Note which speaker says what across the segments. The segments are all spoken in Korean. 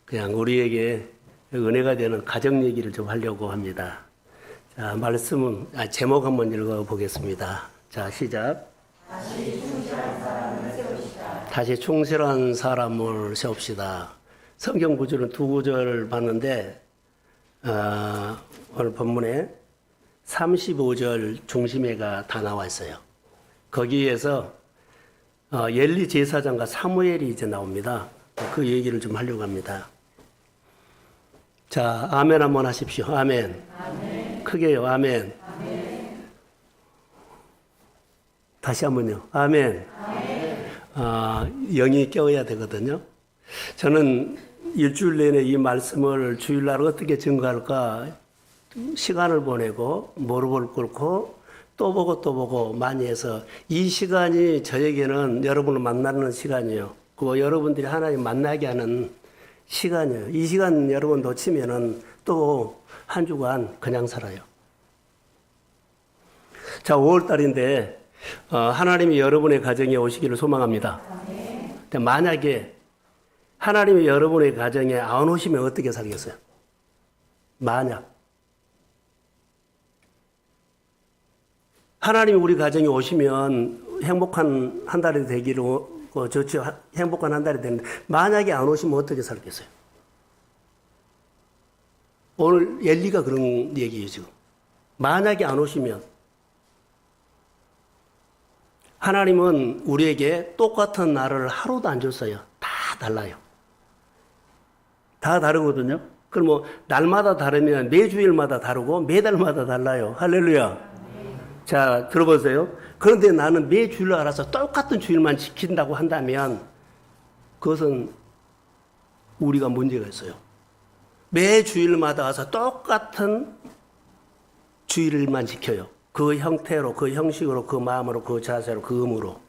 Speaker 1: 그냥 우리에게 은혜가 되는 가정 얘기를 좀 하려고 합니다. 자, 제목 한번 읽어보겠습니다. 자, 시작. 다시 충실한 사람을 세웁시다. 성경 구절은 두 구절 봤는데, 오늘 본문에 35절 중심에가 다 나와 있어요. 거기에서 엘리 제사장과 사무엘이 이제 나옵니다. 그 얘기를 좀 하려고 합니다. 자, 아멘 한번 하십시오. 아멘. 아멘. 크게요. 아멘. 아멘. 다시 한번요. 아멘. 아멘. 영이 깨어야 되거든요. 저는 일주일 내내 이 말씀을 주일날 어떻게 증거할까 시간을 보내고 무릎을 꿇고 또 보고 많이 해서 이 시간이 저에게는 여러분을 만나는 시간이에요. 그 여러분들이 하나님 만나게 하는 시간이에요. 이 시간 여러분 놓치면은 또 한 주간 그냥 살아요. 자, 5월달인데 하나님이 여러분의 가정에 오시기를 소망합니다. 근데 만약에 하나님이 여러분의 가정에 안 오시면 어떻게 살겠어요? 만약 하나님이 우리 가정에 오시면 행복한 한 달이 되기로 좋지, 행복한 한 달이 되는데 만약에 안 오시면 어떻게 살겠어요? 오늘 엘리가 그런 얘기예요. 지금 만약에 안 오시면 하나님은 우리에게 똑같은 날을 하루도 안 줬어요. 다 달라요. 다 다르거든요. 그럼 뭐 날마다 다르면 매주일마다 다르고 매달마다 달라요. 할렐루야. 자, 들어보세요. 그런데 나는 매주일로 알아서 똑같은 주일만 지킨다고 한다면 그것은 우리가 문제가 있어요. 매주일마다 와서 똑같은 주일만 지켜요. 그 형태로, 그 형식으로, 그 마음으로, 그 자세로, 그 의무로.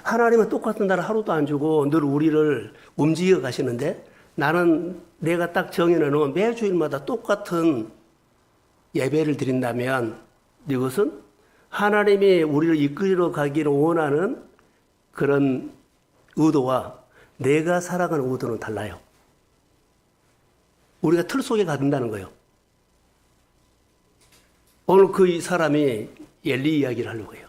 Speaker 1: 하나님은 똑같은 날 하루도 안 주고 늘 우리를 움직여 가시는데 나는 내가 딱 정해놓은 매주일마다 똑같은 예배를 드린다면 이것은 하나님이 우리를 이끌어 가기를 원하는 그런 의도와 내가 살아가는 의도는 달라요. 우리가 틀 속에 가둔다는 거예요. 오늘 그 사람이 엘리 이야기를 하려고 해요.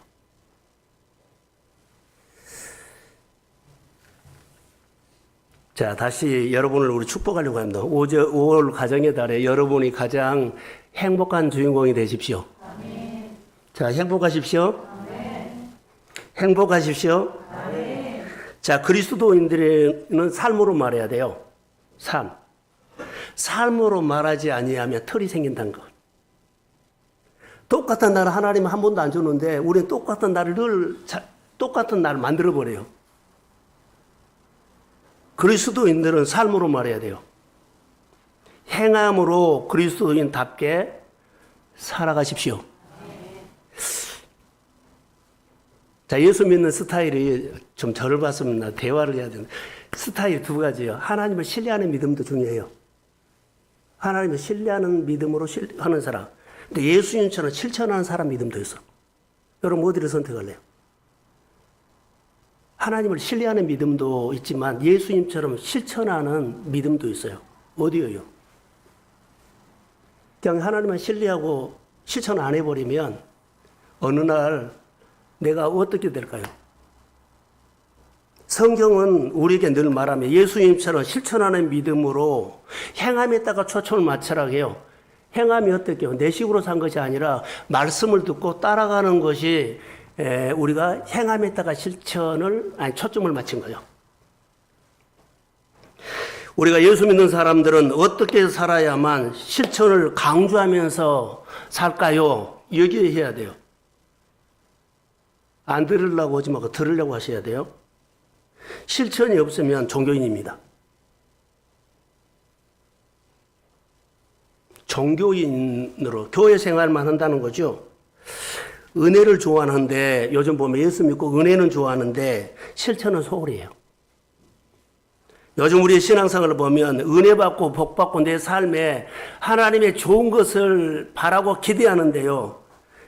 Speaker 1: 자, 다시 여러분을 우리 축복하려고 합니다. 5월 가정의 달에 여러분이 가장 행복한 주인공이 되십시오. 아멘. 자, 행복하십시오. 아멘. 행복하십시오. 아멘. 자, 그리스도인들은 삶으로 말해야 돼요. 삶으로 말하지 아니하면 틀이 생긴다는 것. 똑같은 날을 하나님은 한 번도 안 줬는데 우리는 똑같은 날을 똑같은 날을 만들어버려요. 그리스도인들은 삶으로 말해야 돼요. 행함으로 그리스도인답게 살아가십시오. 자, 예수 믿는 스타일이 좀 저를 봤으면 대화를 해야 되는데 스타일이 두 가지예요. 하나님을 신뢰하는 믿음도 중요해요. 하나님을 신뢰하는 믿음으로 하는 사람. 근데 예수님처럼 실천하는 사람 믿음도 있어. 여러분 어디를 선택할래요? 하나님을 신뢰하는 믿음도 있지만 예수님처럼 실천하는 믿음도 있어요. 어디예요? 그냥 하나님만 신뢰하고 실천 안 해버리면 어느 날 내가 어떻게 될까요? 성경은 우리에게 늘 말하며 예수님처럼 실천하는 믿음으로 행함에다가 초점을 맞추라고 해요. 행함이 어떻게 해요? 내 식으로 산 것이 아니라 말씀을 듣고 따라가는 것이 우리가 행함에다가 초점을 맞춘 거예요. 우리가 예수 믿는 사람들은 어떻게 살아야만 실천을 강조하면서 살까요? 얘기해야 돼요. 안 들으려고 하지 말고 들으려고 하셔야 돼요. 실천이 없으면 종교인입니다. 종교인으로 교회 생활만 한다는 거죠. 은혜를 좋아하는데 요즘 보면 예수 믿고 은혜는 좋아하는데 실천은 소홀이에요. 요즘 우리의 신앙생활을 보면 은혜 받고 복 받고 내 삶에 하나님의 좋은 것을 바라고 기대하는데요.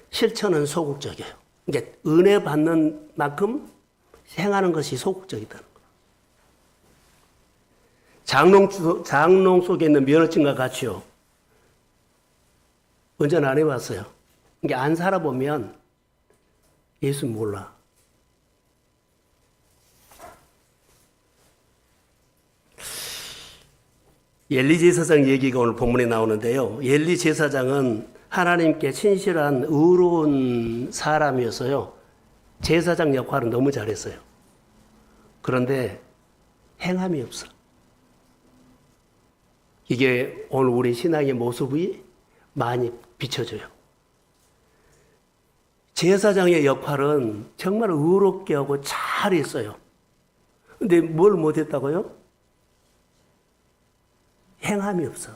Speaker 1: 실천은 소극적이에요. 그러니까 은혜 받는 만큼 행하는 것이 소극적이다는 거예요. 장롱 속에 있는 면허증과 같이요. 운전 안 해봤어요. 이게 안 살아보면 예수 몰라. 엘리 제사장 얘기가 오늘 본문에 나오는데요. 엘리 제사장은 하나님께 신실한 의로운 사람이었어요. 제사장 역할은 너무 잘했어요. 그런데 행함이 없어. 이게 오늘 우리 신앙의 모습이 많이 비춰져요. 제사장의 역할은 정말 의롭게 하고 잘했어요. 근데 뭘 못했다고요? 행함이 없어.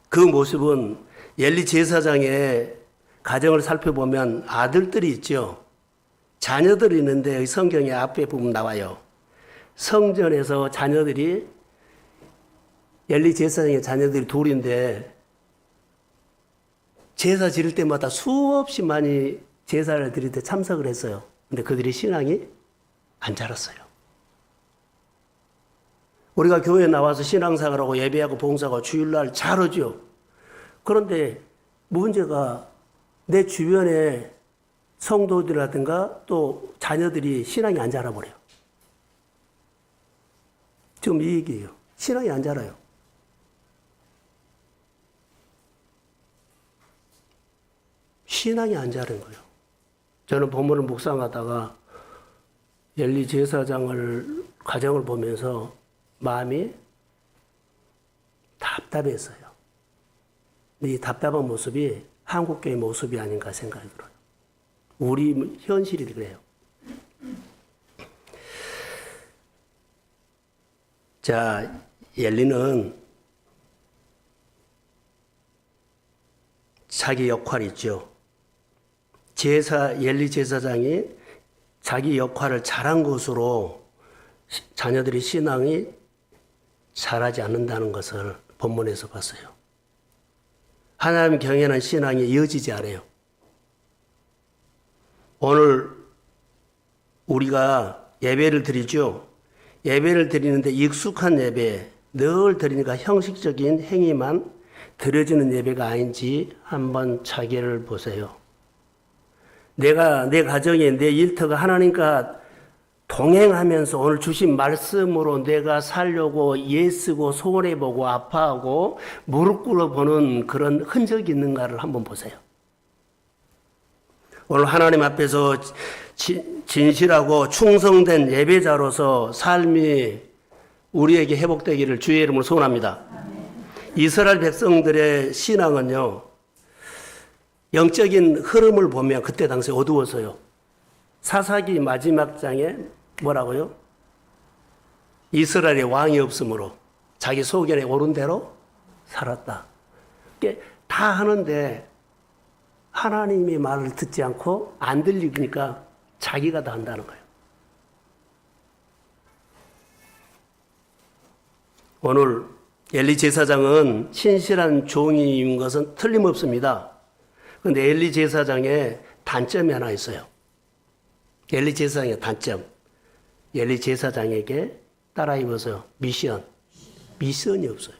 Speaker 1: 그 모습은 엘리 제사장의 가정을 살펴보면 아들들이 있죠. 자녀들이 있는데 성경에 앞에 보면 나와요. 성전에서 자녀들이 엘리 제사장의 자녀들이 둘인데 제사 지를 때마다 수없이 많이 제사를 드릴 때 참석을 했어요. 근데 그들이 신앙이 안 자랐어요. 우리가 교회에 나와서 신앙생활하고 예배하고 봉사하고 주일날 잘하죠. 그런데 문제가 내 주변에 성도들이라든가 또 자녀들이 신앙이 안 자라버려요. 지금 이 얘기예요. 신앙이 안 자라요. 신앙이 안 자란 거예요. 저는 본문을 묵상하다가 엘리 제사장을 가정을 보면서 마음이 답답했어요. 이 답답한 모습이 한국교회 모습이 아닌가 생각이 들어요. 우리 현실이 그래요. 자, 엘리는 자기 역할이 있죠. 엘리 제사장이 자기 역할을 잘한 것으로 자녀들이 신앙이 잘하지 않는다는 것을 본문에서 봤어요. 하나님 경외하는 신앙이 이어지지 않아요. 오늘 우리가 예배를 드리죠. 예배를 드리는데 익숙한 예배, 늘 드리니까 형식적인 행위만 드려지는 예배가 아닌지 한번 자기를 보세요. 내 가정에 내 일터가 하나님과 동행하면서 오늘 주신 말씀으로 내가 살려고 애쓰고 소원해보고 아파하고 무릎 꿇어보는 그런 흔적이 있는가를 한번 보세요. 오늘 하나님 앞에서 진실하고 충성된 예배자로서 삶이 우리에게 회복되기를 주의 이름으로 소원합니다. 이스라엘 백성들의 신앙은요, 영적인 흐름을 보면 그때 당시 어두웠어요. 사사기 마지막 장에 뭐라고요? 이스라엘의 왕이 없으므로 자기 소견에 오른 대로 살았다. 다 하는데 하나님의 말을 듣지 않고 안 들리니까 자기가 다 한다는 거예요. 오늘 엘리 제사장은 신실한 종인 것은 틀림없습니다. 그런데 엘리 제사장의 단점이 하나 있어요. 엘리 제사장의 단점. 엘리 제사장에게 따라 입어서 미션이 없어요.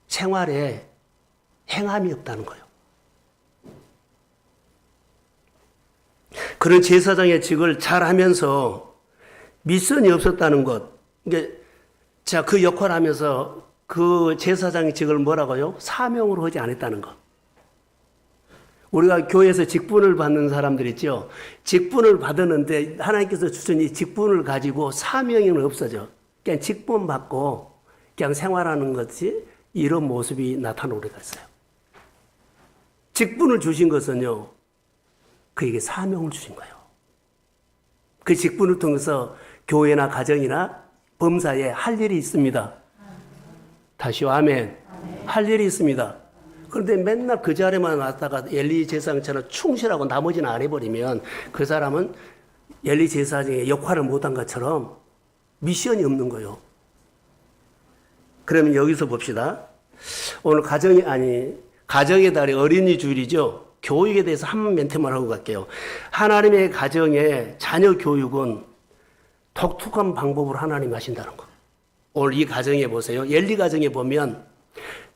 Speaker 1: 생활에 행함이 없다는 거예요. 그런 제사장의 직을 잘 하면서 미션이 없었다는 것. 자, 그 역할을 하면서 그 제사장의 직을 뭐라고요? 사명으로 하지 않았다는 것. 우리가 교회에서 직분을 받는 사람들 있죠. 직분을 받았는데 하나님께서 주신 이 직분을 가지고 사명은 없어져. 그냥 직분 받고 그냥 생활하는 것이 이런 모습이 나타나고 있어요. 직분을 주신 것은요, 그에게 사명을 주신 거예요. 그 직분을 통해서 교회나 가정이나 범사에 할 일이 있습니다. 다시요, 아멘. 할 일이 있습니다. 그런데 맨날 그 자리에만 왔다가 엘리 제사장처럼 충실하고 나머지는 안 해버리면 그 사람은 엘리 제사장의 역할을 못한 것처럼 미션이 없는 거예요. 그러면 여기서 봅시다. 오늘 가정의 달이 어린이 주일이죠. 교육에 대해서 한 멘트만 하고 갈게요. 하나님의 가정의 자녀 교육은 독특한 방법으로 하나님이 하신다는 거. 오늘 이 가정에 보세요. 엘리 가정에 보면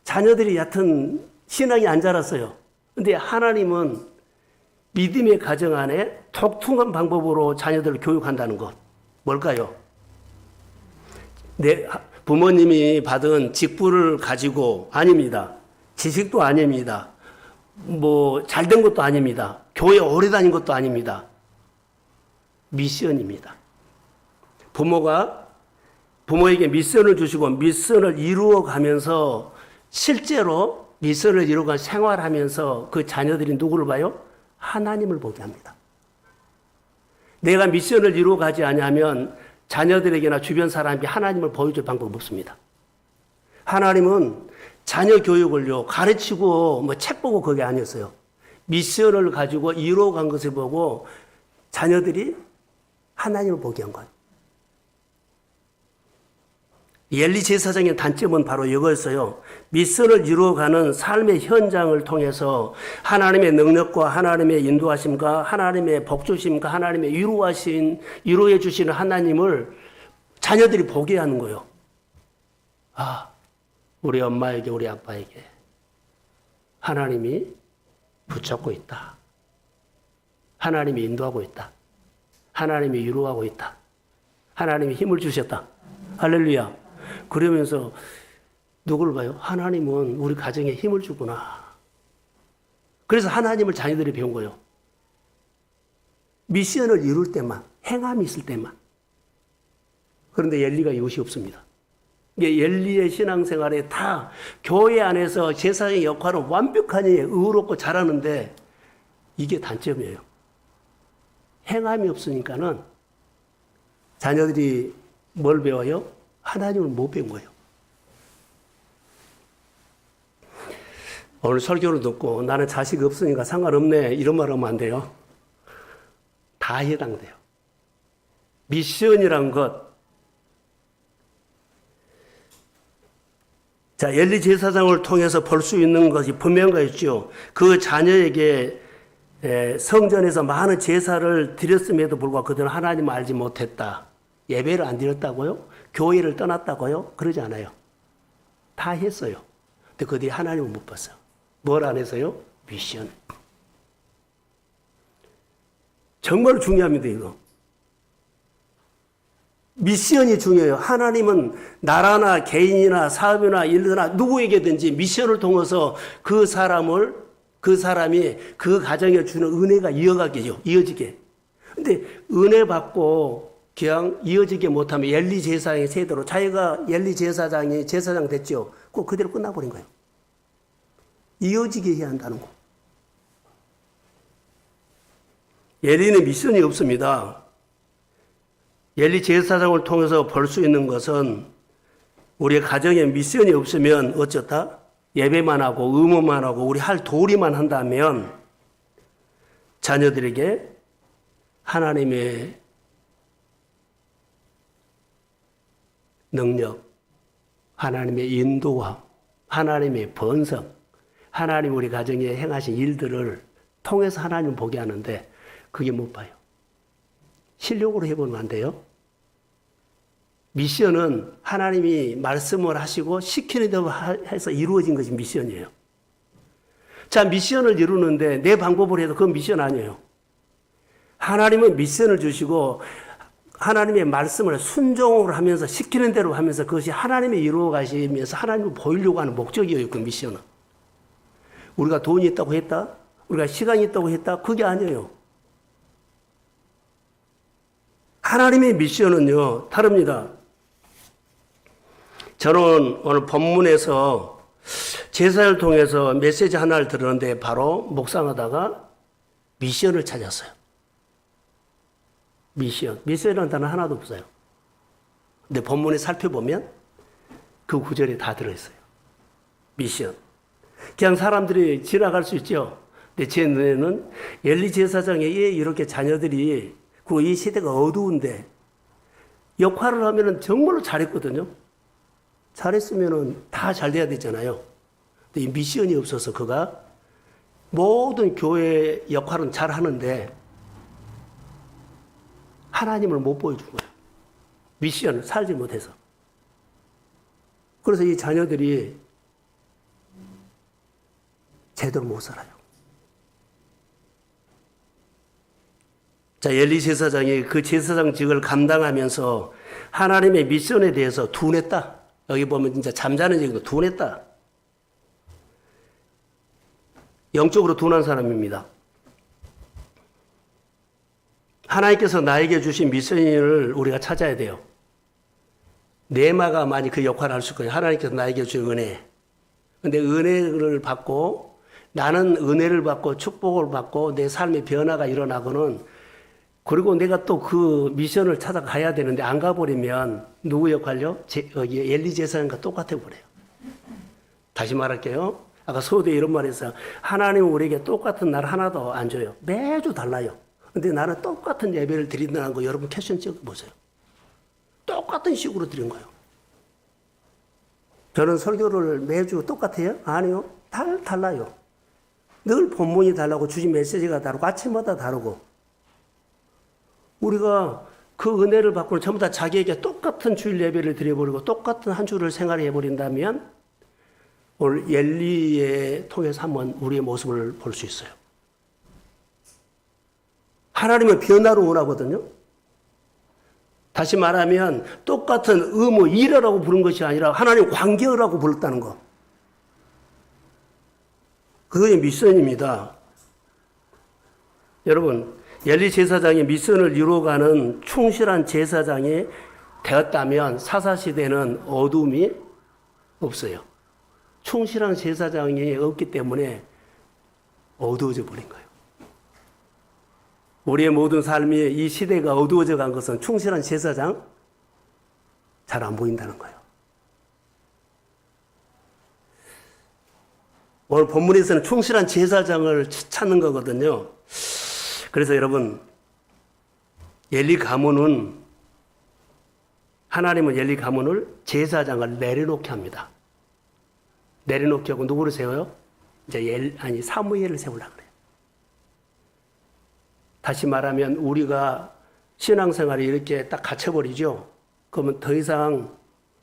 Speaker 1: 자녀들이 얕은 신앙이 안 자랐어요. 근데 하나님은 믿음의 가정 안에 독특한 방법으로 자녀들을 교육한다는 것. 뭘까요? 내 부모님이 받은 직분을 가지고 아닙니다. 지식도 아닙니다. 뭐 잘된 것도 아닙니다. 교회 오래 다닌 것도 아닙니다. 미션입니다. 부모가 부모에게 미션을 주시고 미션을 이루어가면서 실제로 미션을 이루어가 생활하면서 그 자녀들이 누구를 봐요? 하나님을 보게 합니다. 내가 미션을 이루어가지 않으면 자녀들에게나 주변 사람이 하나님을 보여줄 방법이 없습니다. 하나님은 자녀 교육을요, 가르치고 뭐 책 보고 그게 아니었어요. 미션을 가지고 이루어간 것을 보고 자녀들이 하나님을 보게 한 거예요. 엘리 제사장의 단점은 바로 이거였어요. 미션을 이루어가는 삶의 현장을 통해서 하나님의 능력과 하나님의 인도하심과 하나님의 복주심과 하나님의 위로해 주시는 하나님을 자녀들이 보게 하는 거예요. 아, 우리 엄마에게 우리 아빠에게 하나님이 붙잡고 있다. 하나님이 인도하고 있다. 하나님이 위로하고 있다. 하나님이 힘을 주셨다. 할렐루야. 그러면서 누구를 봐요? 하나님은 우리 가정에 힘을 주구나. 그래서 하나님을 자녀들이 배운 거예요. 미션을 이룰 때만, 행함이 있을 때만. 그런데 엘리가 이것이 없습니다. 이게 엘리의 신앙생활에 다 교회 안에서 제사장의 역할은 완벽하니 의롭고 잘하는데 이게 단점이에요. 행함이 없으니까는 자녀들이 뭘 배워요? 하나님을 못 배운 거예요. 오늘 설교를 듣고 나는 자식이 없으니까 상관없네 이런 말 하면 안 돼요. 다 해당돼요. 미션이란 것. 자, 엘리 제사장을 통해서 볼 수 있는 것이 분명하였죠. 그 자녀에게 성전에서 많은 제사를 드렸음에도 불구하고 그들은 하나님을 알지 못했다. 예배를 안 드렸다고요? 교회를 떠났다고요? 그러지 않아요. 다 했어요. 근데 그들이 하나님을 못 봤어요. 뭘 안 해서요? 미션. 정말 중요합니다, 이거. 미션이 중요해요. 하나님은 나라나 개인이나 사업이나 일이나 누구에게든지 미션을 통해서 그 사람이 그 가정에 주는 은혜가 이어지게. 근데 은혜 받고 그냥 이어지게 못하면 엘리 제사장의 세대로 자기가 엘리 제사장이 제사장 됐죠. 그대로 끝나버린 거예요. 이어지게 해야 한다는 거. 엘리는 미션이 없습니다. 엘리 제사장을 통해서 볼 수 있는 것은 우리의 가정에 미션이 없으면 어쩌다? 예배만 하고 의무만 하고 우리 할 도리만 한다면 자녀들에게 하나님의 능력, 하나님의 인도와 하나님의 번성, 하나님 우리 가정에 행하신 일들을 통해서 하나님을 보게 하는데 그게 못 봐요. 실력으로 해보면 안 돼요. 미션은 하나님이 말씀을 하시고 시키는 대로 해서 이루어진 것이 미션이에요. 자, 미션을 이루는데 내 방법으로 해도 그건 미션 아니에요. 하나님은 미션을 주시고 하나님의 말씀을 순종을 하면서 시키는 대로 하면서 그것이 하나님이 이루어 가시면서 하나님을 보이려고 하는 목적이에요. 그 미션은. 우리가 돈이 있다고 했다? 우리가 시간이 있다고 했다? 그게 아니에요. 하나님의 미션은요, 다릅니다. 저는 오늘 본문에서 제사를 통해서 메시지 하나를 들었는데 바로 묵상하다가 미션을 찾았어요. 미션이라는 단어 하나도 없어요. 근데 본문에 살펴보면 그 구절이 다 들어있어요. 미션. 그냥 사람들이 지나갈 수 있죠. 근데 제 눈에는 엘리 제사장에 이렇게 자녀들이 그리고 이 시대가 어두운데 역할을 하면은 정말로 잘했거든요. 잘했으면은 다 잘 돼야 되잖아요. 근데 이 미션이 없어서 그가 모든 교회 역할은 잘 하는데 하나님을 못 보여준 거예요. 미션을 살지 못해서. 그래서 이 자녀들이 제대로 못 살아요. 자, 엘리 제사장이 그 제사장직을 감당하면서 하나님의 미션에 대해서 둔했다. 여기 보면 진짜 잠자는 얘기도 둔했다. 영적으로 둔한 사람입니다. 하나님께서 나에게 주신 미션을 우리가 찾아야 돼요. 네마가 많이 그 역할을 할 수 있거든요. 하나님께서 나에게 주신 은혜. 근데 은혜를 받고 나는 은혜를 받고 축복을 받고 내 삶의 변화가 일어나고는 그리고 내가 또 그 미션을 찾아가야 되는데 안 가버리면 누구 역할요? 여기 엘리 제사장과 똑같아 버려요. 다시 말할게요. 아까 서두에 이런 말 했어요. 하나님은 우리에게 똑같은 날 하나도 안 줘요. 매주 달라요. 근데 나는 똑같은 예배를 드린다는 거 여러분 캡션 찍어보세요. 똑같은 식으로 드린 거예요. 저는 설교를 매주 똑같아요? 아니요. 달라요. 늘 본문이 다르고 주신 메시지가 다르고 아침마다 다르고 우리가 그 은혜를 받고는 전부 다 자기에게 똑같은 주일 예배를 드려버리고 똑같은 한 주를 생활해버린다면 오늘 엘리에 통해서 한번 우리의 모습을 볼 수 있어요. 하나님은 변화를 원하거든요. 다시 말하면 똑같은 의무, 일하라고 부른 것이 아니라 하나님 관계하라고 불렀다는 거. 그게 미션입니다. 여러분, 엘리 제사장이 미션을 이루어가는 충실한 제사장이 되었다면 사사시대는 어둠이 없어요. 충실한 제사장이 없기 때문에 어두워져 버린 거예요. 우리의 모든 삶이 이 시대가 어두워져 간 것은 충실한 제사장 잘 안 보인다는 거예요. 오늘 본문에서는 충실한 제사장을 찾는 거거든요. 그래서 여러분, 엘리 가문은 하나님은 엘리 가문을 제사장을 내려놓게 합니다. 내려놓게 하고 누구를 세워요? 이제 사무엘을 세우려고 그래요. 다시 말하면 우리가 신앙생활이 이렇게 딱 갇혀버리죠. 그러면 더 이상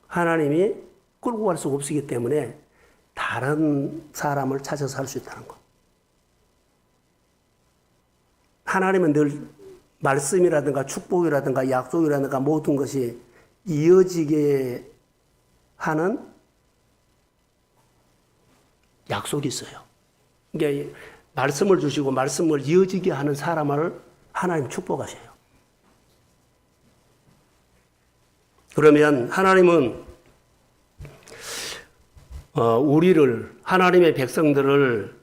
Speaker 1: 하나님이 끌고 갈 수가 없기 때문에 다른 사람을 찾아서 할 수 있다는 거. 하나님은 늘 말씀이라든가 축복이라든가 약속이라든가 모든 것이 이어지게 하는 약속이 있어요. 그러니까 말씀을 주시고 말씀을 이어지게 하는 사람을 하나님 축복하셔요. 그러면 하나님은 우리를 하나님의 백성들을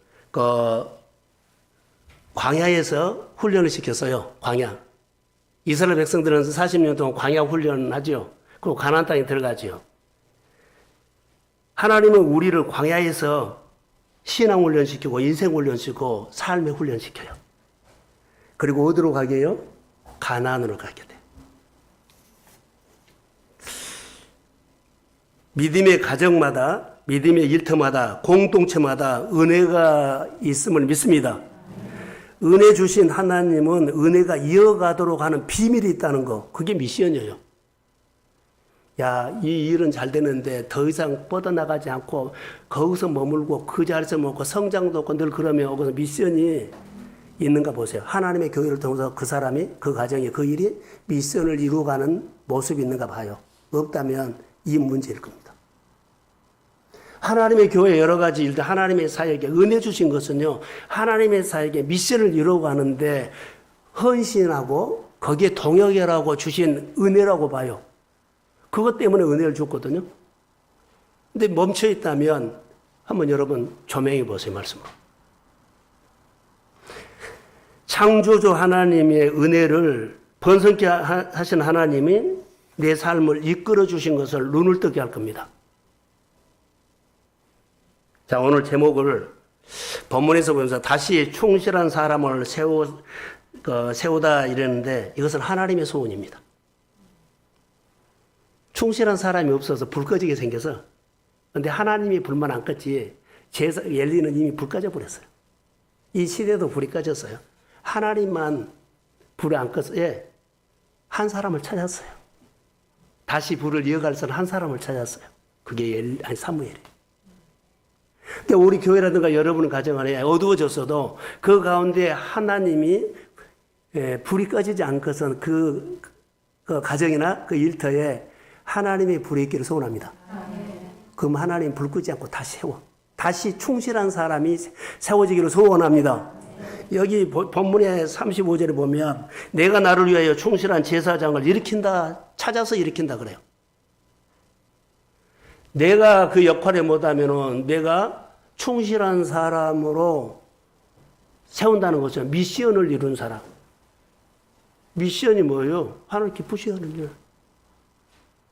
Speaker 1: 광야에서 훈련을 시켰어요. 광야. 이스라엘 백성들은 40년 동안 광야 훈련하죠. 그리고 가나안 땅에 들어가죠. 하나님은 우리를 광야에서 신앙 훈련시키고 인생 훈련시키고 삶의 훈련시켜요. 그리고 어디로 가게 해요? 가나안으로 가게 돼. 믿음의 가정마다 믿음의 일터마다 공동체마다 은혜가 있음을 믿습니다. 은혜 주신 하나님은 은혜가 이어가도록 하는 비밀이 있다는 거. 그게 미션이에요. 야, 이 일은 잘 되는데 더 이상 뻗어나가지 않고 거기서 머물고 그 자리에서 먹고 성장도 없고 늘 그러면 거기서 미션이 있는가 보세요. 하나님의 교회를 통해서 그 사람이, 그 가정이, 그 일이 미션을 이루어가는 모습이 있는가 봐요. 없다면 이 문제일 겁니다. 하나님의 교회 여러 가지 일들, 하나님의 사역에 은혜 주신 것은요, 하나님의 사역에 미션을 이루어가는데 헌신하고 거기에 동역이라고 주신 은혜라고 봐요. 그것 때문에 은혜를 줬거든요. 근데 멈춰 있다면 한번 여러분 조명해 보세요, 말씀으로. 창조주 하나님의 은혜를 번성케 하신 하나님이 내 삶을 이끌어 주신 것을 눈을 뜨게 할 겁니다. 자, 오늘 제목을 본문에서 보면서 다시 충실한 사람을 세우다 이랬는데 이것은 하나님의 소원입니다. 충실한 사람이 없어서 불 꺼지게 생겨서, 근데 하나님이 불만 안 껐지 엘리는 이미 불 꺼져 버렸어요. 이 시대도 불이 꺼졌어요. 하나님만 불을 안 껐어요. 예. 한 사람을 찾았어요. 다시 불을 이어갈 수 있는 한 사람을 찾았어요. 그게 사무엘이에요. 그러니까 우리 교회라든가 여러분 가정 안에 어두워졌어도 그 가운데 하나님이 불이 꺼지지 않고선 그 가정이나 그 일터에 하나님의 불이 있기를 소원합니다. 그럼 하나님 불 끄지 않고 다시 충실한 사람이 세워지기를 소원합니다. 여기 본문의 35절에 보면 내가 나를 위하여 충실한 제사장을 일으킨다, 찾아서 일으킨다 그래요. 내가 그 역할에 못하면은 내가 충실한 사람으로 세운다는 것은 미션을 이룬 사람. 미션이 뭐예요? 하나님 기쁘시는 일.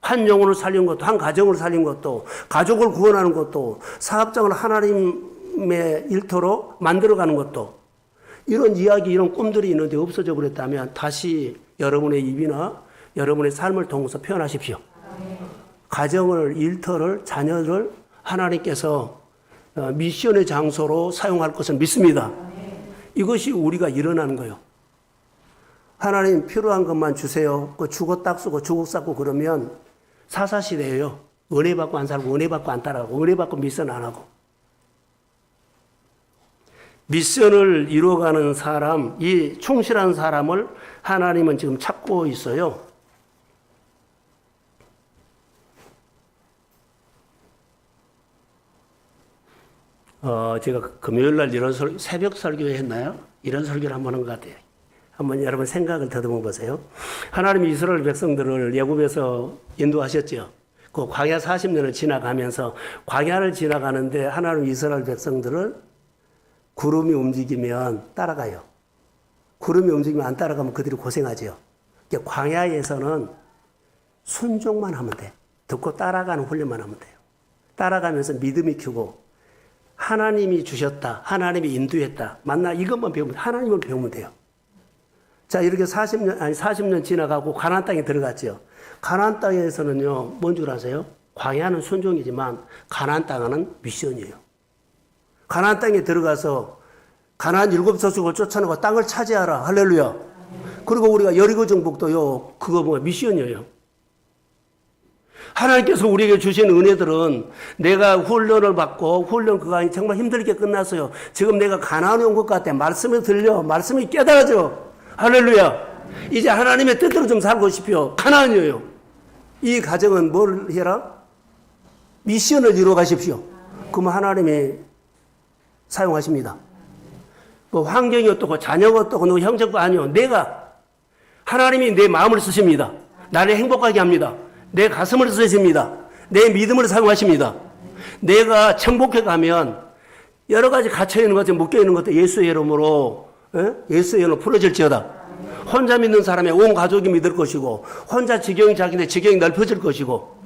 Speaker 1: 한 영혼을 살린 것도, 한 가정을 살린 것도, 가족을 구원하는 것도, 사업장을 하나님의 일터로 만들어가는 것도, 이런 이야기, 이런 꿈들이 있는데 없어져 버렸다면 다시 여러분의 입이나 여러분의 삶을 통해서 표현하십시오. 가정을, 일터를, 자녀를 하나님께서 미션의 장소로 사용할 것을 믿습니다. 이것이 우리가 일어나는 거예요. 하나님 필요한 것만 주세요. 주고 딱 쓰고 주고 쌓고 그러면 사사시대예요. 은혜 받고 안 살고 은혜 받고 안 따라가고 은혜 받고 미션 안 하고. 미션을 이루어가는 사람, 이 충실한 사람을 하나님은 지금 찾고 있어요. 제가 금요일 날 이런 새벽 설교 했나요? 이런 설교를 한번 한 것 같아요. 한번 여러분 생각을 더듬어 보세요. 하나님이 이스라엘 백성들을 애굽에서 인도하셨죠. 그 광야 40년을 지나가면서 광야를 지나가는데 하나님 이스라엘 백성들을 구름이 움직이면 따라가요. 구름이 움직이면 안 따라가면 그들이 고생하죠. 그러니까 광야에서는 순종만 하면 돼. 듣고 따라가는 훈련만 하면 돼요. 따라가면서 믿음이 크고 하나님이 주셨다. 하나님이 인도했다. 맞나? 이것만 배우면 하나님을 배우면 돼요. 자, 이렇게 40년 지나가고 가나안 땅에 들어갔죠. 가나안 땅에서는요, 뭔 줄 아세요? 광야는 순종이지만 가나안 땅은 미션이에요. 가나안 땅에 들어가서 가나안 7족속을 쫓아내고 땅을 차지하라. 할렐루야. 그리고 우리가 여리고 정복도요, 그거 미션이에요. 하나님께서 우리에게 주신 은혜들은 내가 훈련을 받고 훈련 그간이 정말 힘들게 끝났어요. 지금 내가 가나안에 온 것 같아. 말씀이 들려. 말씀이 깨달아져. 할렐루야. 이제 하나님의 뜻대로 좀 살고 싶어요. 가나안이에요. 이 가정은 뭘 해라? 미션을 이루어 가십시오. 그러면 하나님이 사용하십니다. 뭐 환경이 어떻고 자녀가 어떻고 너 형제가 아니요. 내가 하나님이 내 마음을 쓰십니다. 나를 행복하게 합니다. 내 가슴을 쓰십니다. 내 믿음을 사용하십니다. 내가 천복해 가면 여러 가지 갇혀있는 것들, 묶여있는 것들 예수의 이름으로 예수의 이름으로 풀어질지어다. 혼자 믿는 사람의 온 가족이 믿을 것이고 혼자 지경이 작은데 지경이 넓어질 것이고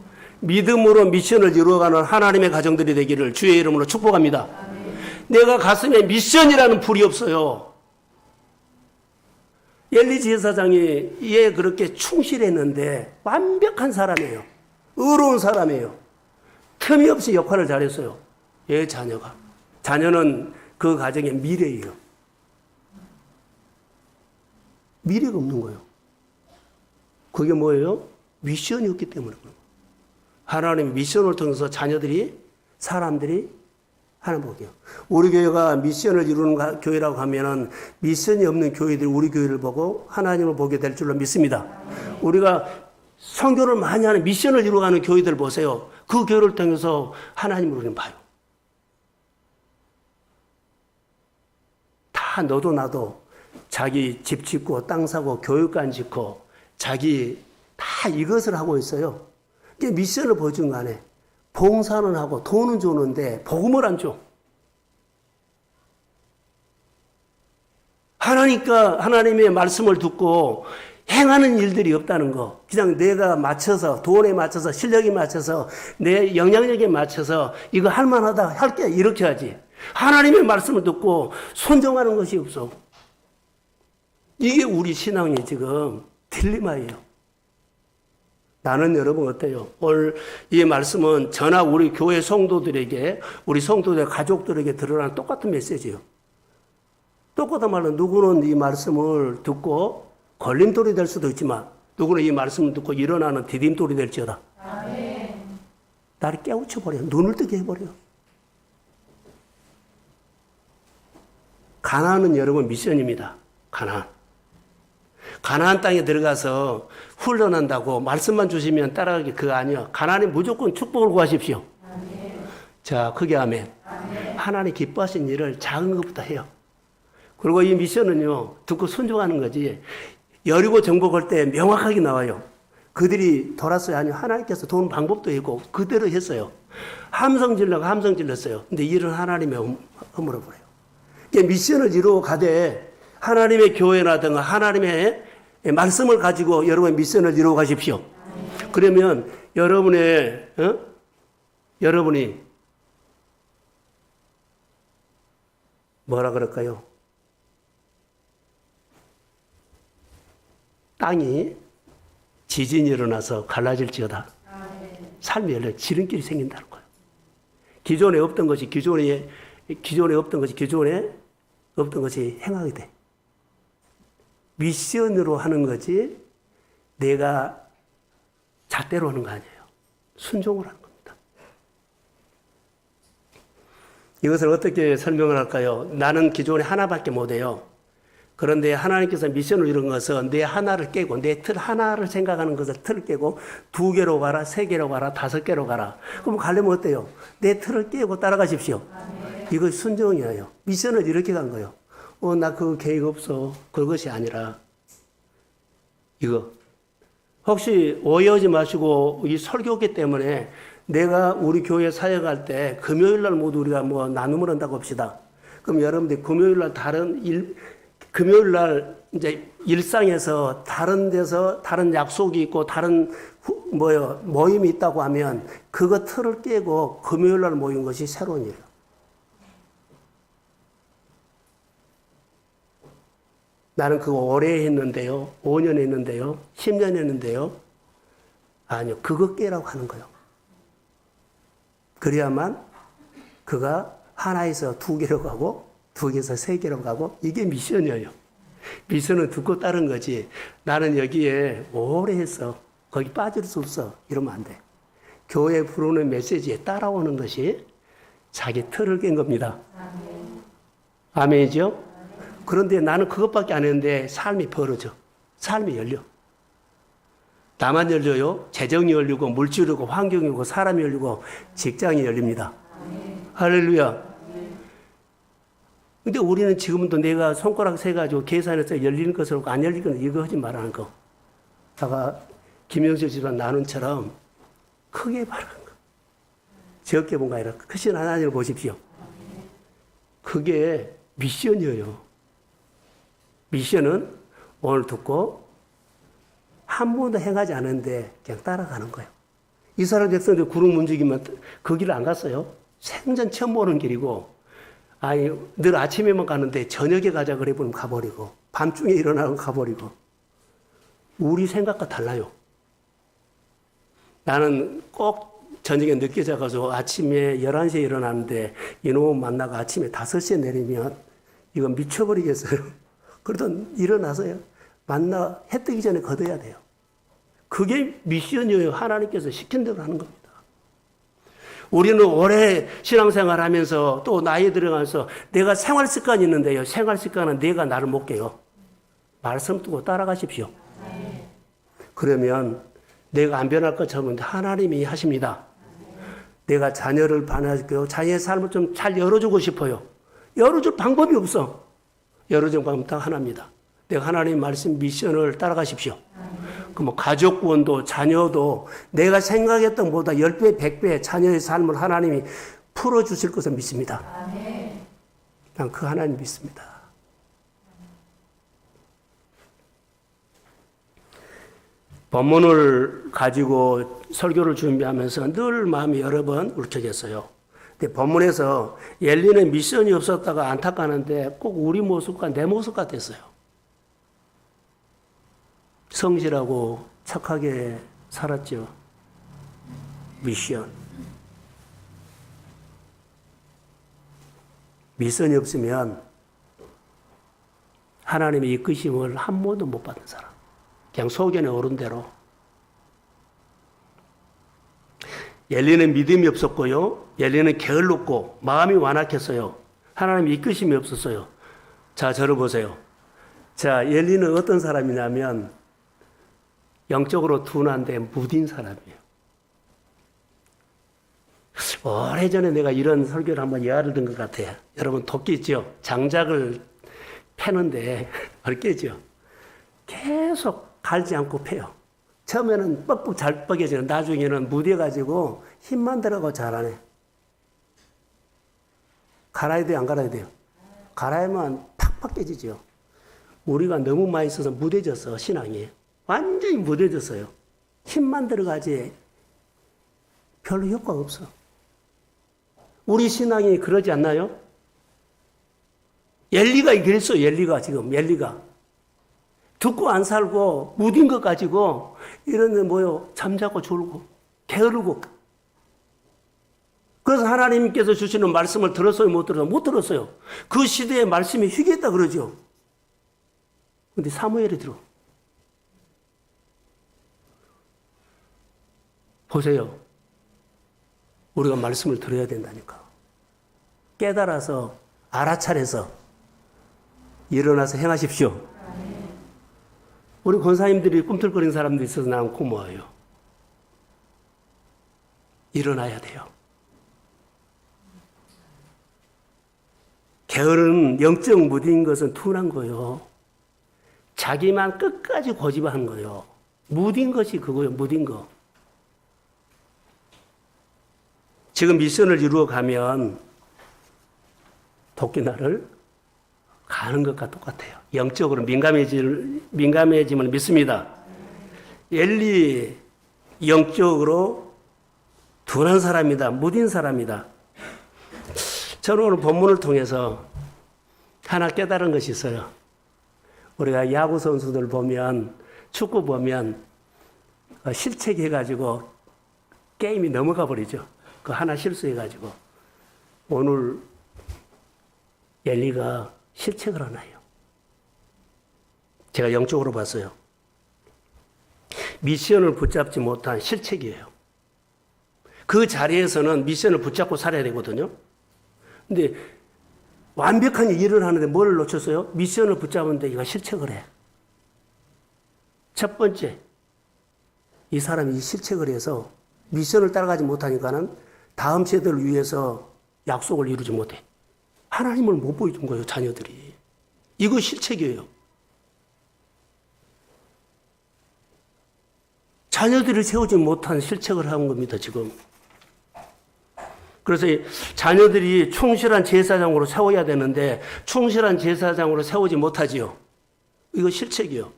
Speaker 1: 믿음으로 미션을 이루어가는 하나님의 가정들이 되기를 주의 이름으로 축복합니다. 내가 가슴에 미션이라는 불이 없어요. 엘리 제사장이 얘 그렇게 충실했는데 완벽한 사람이에요. 의로운 사람이에요. 틈이 없이 역할을 잘했어요. 얘 자녀가. 자녀는 그 가정의 미래예요. 미래가 없는 거예요. 그게 뭐예요? 미션이 없기 때문에 그런 거예요. 하나님의 미션을 통해서 자녀들이, 사람들이 하는 거예요. 우리 교회가 미션을 이루는 교회라고 하면은 미션이 없는 교회들이 우리 교회를 보고 하나님을 보게 될 줄로 믿습니다. 우리가 선교를 많이 하는 미션을 이루어가는 교회들 보세요. 그 교회를 통해서 하나님을 우리는 봐요. 다 너도 나도 자기 집 짓고 땅 사고 교육관 짓고 자기 다 이것을 하고 있어요. 이게 미션을 보여준 거 안에 봉사는 하고 돈은 주는데 복음을 안 줘. 하나님의 말씀을 듣고 행하는 일들이 없다는 거. 그냥 내가 맞춰서 돈에 맞춰서 실력에 맞춰서 내 영향력에 맞춰서 이거 할만하다 할게 이렇게 하지. 하나님의 말씀을 듣고 순종하는 것이 없어. 이게 우리 신앙이 지금 딜레마예요. 나는 여러분 어때요? 오늘 이 말씀은 저나 우리 교회 성도들에게, 우리 성도들 가족들에게 드러나는 똑같은 메시지예요. 똑같은 말로 누구는 이 말씀을 듣고 걸림돌이 될 수도 있지만 누구는 이 말씀을 듣고 일어나는 디딤돌이 될지어다. 나를 깨우쳐버려. 눈을 뜨게 해버려. 가나안은 여러분 미션입니다. 가나안 땅에 들어가서 훈련한다고 말씀만 주시면 따라가기 그거 아니야. 가나안에 무조건 축복을 구하십시오. 자, 크게 아멘. 하나님 기뻐하신 일을 작은 것부터 해요. 그리고 이 미션은요, 듣고 순종하는 거지. 여리고 정복할 때 명확하게 나와요. 그들이 돌았어요? 아니요. 하나님께서 도는 방법도 있고 그대로 했어요. 함성 질렀어요. 근데 일은 하나님의 허물어 버려요. 미션을 이루어 가되 하나님의 교회라든가 하나님의 말씀을 가지고 여러분의 미션을 이루어 가십시오. 그러면 여러분이 뭐라 그럴까요? 땅이 지진이 일어나서 갈라질지어다. 삶이 열려 지름길이 생긴다는 거예요. 기존에 없던 것이 행하게 돼. 미션으로 하는 거지 내가 잣대로 하는 거 아니에요. 순종을 하는 겁니다. 이것을 어떻게 설명을 할까요? 나는 기존에 하나밖에 못해요. 그런데 하나님께서 미션을 이룬 것은 내 하나를 깨고 내 틀 하나를 생각하는 것을 틀을 깨고 2개로 가라, 3개로 가라, 5개로 가라. 그럼 가려면 어때요? 내 틀을 깨고 따라가십시오. 이거 순종이에요. 미션을 이렇게 간 거예요. 나 그 계획 없어. 그것이 아니라 이거. 혹시 오해하지 마시고 이 설교기 때문에 내가 우리 교회 사역할 때 금요일 날 모두 우리가 뭐 나눔을 한다고 합시다. 그럼 여러분들 금요일 날 이제 일상에서 다른 데서 다른 약속이 있고 다른 모임이 있다고 하면 그거 틀을 깨고 금요일 날 모인 것이 새로운 일이에요. 나는 그거 오래 했는데요. 5년 했는데요. 10년 했는데요. 아니요. 그거 깨라고 하는 거예요. 그래야만 그가 하나에서 2개로 가고 2개에서 3개로 가고 이게 미션이에요. 미션은 듣고 따른 거지. 나는 여기에 오래 했어. 거기 빠질 수 없어. 이러면 안 돼. 교회 부르는 메시지에 따라오는 것이 자기 틀을 깬 겁니다. 아멘이죠? 그런데 나는 그것밖에 안 했는데 삶이 벌어져. 삶이 열려. 나만 열려요? 재정이 열리고 물질이 열리고 환경이 열리고 사람이 열리고 직장이 열립니다. 할렐루야. 근데 우리는 지금도 내가 손가락 세가지고 계산해서 열리는 것을 안 열리는 건 이거 하지 말라는 거. 아까 김영철 집안 나눈처럼 크게 말하는 거. 적게 본가 아니라 크신 하나님을 보십시오. 그게 미션이에요. 미션은 오늘 듣고 한 번도 행하지 않은데 그냥 따라가는 거예요. 이스라엘 백성들 구름 움직이면 그 길을 안 갔어요. 생전 처음 보는 길이고 늘 아침에만 가는데 저녁에 가자 그래 보면 가버리고 밤중에 일어나면 가버리고 우리 생각과 달라요. 나는 꼭 저녁에 늦게 자가지고 아침에 11시에 일어나는데 이놈 만나고 아침에 5시에 내리면 이건 미쳐버리겠어요. 그러던 일어나서요. 해 뜨기 전에 걷어야 돼요. 그게 미션이에요. 하나님께서 시킨 대로 하는 겁니다. 우리는 오래 신앙생활 하면서 또 나이 들어가면서 내가 생활 습관이 있는데요. 생활 습관은 내가 나를 못 깨요. 말씀 두고 따라가십시오. 그러면 내가 안 변할 것처럼 하나님이 하십니다. 내가 자녀를 반하고요. 자녀의 삶을 좀 잘 열어주고 싶어요. 열어줄 방법이 없어. 열어줄 방법 딱 하나입니다. 내가 하나님 말씀 미션을 따라가십시오. 그 가족 구원도 자녀도 내가 생각했던 것보다 10배, 100배 자녀의 삶을 하나님이 풀어주실 것을 믿습니다. 난 그 하나님 믿습니다. 본문을 가지고 설교를 준비하면서 늘 마음이 여러 번 울컥했어요. 근데 본문에서 엘리는 미션이 없었다가 안타까는데 꼭 우리 모습과 내 모습 같았어요. 성실하고 착하게 살았죠. 미션이 없으면 하나님의 이끄심을 한 번도 못 받은 사람. 그냥 소견에 오른 대로. 엘리는 믿음이 없었고요. 엘리는 게을렀고 마음이 완악했어요. 하나님의 이끄심이 없었어요. 자, 저를 보세요. 자, 엘리는 어떤 사람이냐면 영적으로 둔한데 무딘 사람이에요. 오래전에 내가 이런 설교를 한번 예화를 든 것 같아요. 여러분 도끼 있죠? 장작을 패는데 어렵겠죠? 계속 갈지 않고 패요. 처음에는 뻑뻑 잘 뻐겨지는, 나중에는 무뎌가지고 힘만 들어가고 잘하네. 갈아야 돼요, 안 갈아야 돼요? 갈아야만 팍팍 깨지죠. 우리가 너무 많이 써서 무뎌졌어, 신앙이. 완전히 무뎌졌어요. 힘만 들어가지 별로 효과가 없어. 우리 신앙이 그러지 않나요? 엘리가 그랬어, 엘리가 지금, 엘리가. 듣고 안 살고, 무딘 것 가지고, 이런 데 뭐요, 잠자고 졸고, 게으르고. 그래서 하나님께서 주시는 말씀을 들었어요, 못 들었어요? 못 들었어요. 그 시대의 말씀이 희귀했다 그러죠. 근데 사무엘이 들어. 보세요. 우리가 말씀을 들어야 된다니까. 깨달아서, 알아차려서, 일어나서 행하십시오. 우리 권사님들이 꿈틀거리는 사람도 있어서 나는 고마워요. 일어나야 돼요. 게으른 영적 무딘 것은 둔한 거요. 자기만 끝까지 고집한 거요. 무딘 것이 그거요, 무딘 거. 지금 미션을 이루어 가면 도끼날을 가는 것과 똑같아요. 영적으로 민감해짐을 믿습니다. 엘리 영적으로 둔한 사람이다. 무딘 사람이다. 저는 오늘 본문을 통해서 하나 깨달은 것이 있어요. 우리가 야구 선수들 보면, 축구 보면 실책해가지고 게임이 넘어가 버리죠. 그 하나 실수해가지고. 오늘 엘리가 실책을 하나요. 제가 영적으로 봤어요. 미션을 붙잡지 못한 실책이에요. 그 자리에서는 미션을 붙잡고 살아야 되거든요. 근데 완벽한 일을 하는데 뭘 놓쳤어요? 미션을 붙잡는데 이가 실책을 해. 첫 번째, 이 사람이 실책을 해서 미션을 따라가지 못하니까는 다음 세대를 위해서 약속을 이루지 못해. 하나님을 못 보여준 거예요, 자녀들이. 이거 실책이에요. 자녀들을 세우지 못한 실책을 한 겁니다, 지금. 그래서 자녀들이 충실한 제사장으로 세워야 되는데 충실한 제사장으로 세우지 못하지요. 이거 실책이요.